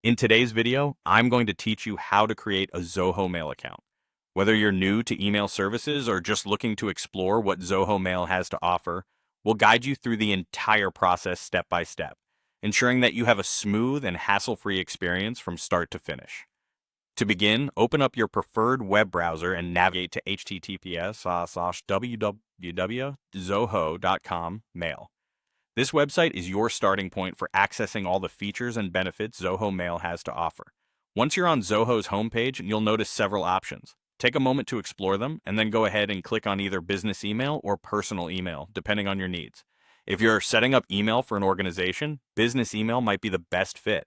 In today's video, I'm going to teach you how to create a Zoho Mail account. Whether you're new to email services or just looking to explore what Zoho Mail has to offer, we'll guide you through the entire process step by step, ensuring that you have a smooth and hassle-free experience from start to finish. To begin, open up your preferred web browser and navigate to https://www.zoho.com mail. This website is your starting point for accessing all the features and benefits Zoho Mail has to offer. Once you're on Zoho's homepage, you'll notice several options. Take a moment to explore them, and then go ahead and click on either business email or personal email, depending on your needs. If you're setting up email for an organization, business email might be the best fit.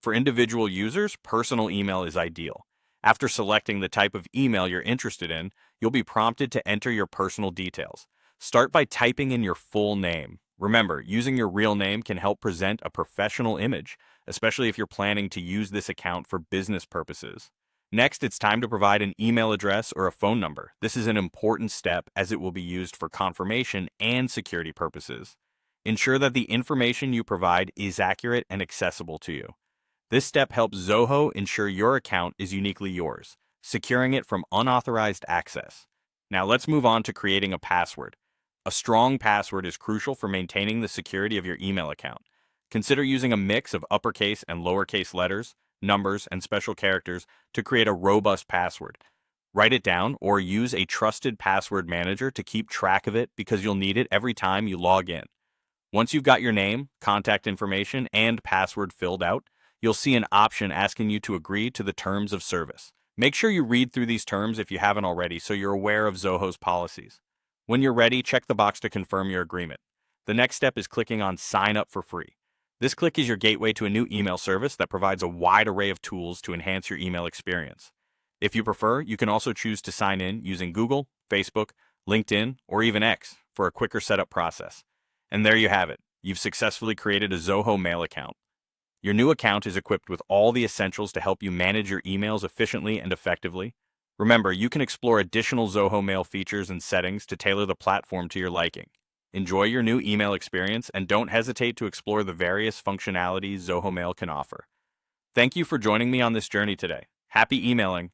For individual users, personal email is ideal. After selecting the type of email you're interested in, you'll be prompted to enter your personal details. Start by typing in your full name. Remember, using your real name can help present a professional image, especially if you're planning to use this account for business purposes. Next, it's time to provide an email address or a phone number. This is an important step as it will be used for confirmation and security purposes. Ensure that the information you provide is accurate and accessible to you. This step helps Zoho ensure your account is uniquely yours, securing it from unauthorized access. Now let's move on to creating a password. A strong password is crucial for maintaining the security of your email account. Consider using a mix of uppercase and lowercase letters, numbers, and special characters to create a robust password. Write it down or use a trusted password manager to keep track of it because you'll need it every time you log in. Once you've got your name, contact information, and password filled out, you'll see an option asking you to agree to the terms of service. Make sure you read through these terms if you haven't already so you're aware of Zoho's policies. When you're ready, check the box to confirm your agreement. The next step is clicking on Sign Up for Free. This click is your gateway to a new email service that provides a wide array of tools to enhance your email experience. If you prefer, you can also choose to sign in using Google, Facebook, LinkedIn, or even X for a quicker setup process. And there you have it. You've successfully created a Zoho Mail account. Your new account is equipped with all the essentials to help you manage your emails efficiently and effectively. Remember, you can explore additional Zoho Mail features and settings to tailor the platform to your liking. Enjoy your new email experience and don't hesitate to explore the various functionalities Zoho Mail can offer. Thank you for joining me on this journey today. Happy emailing!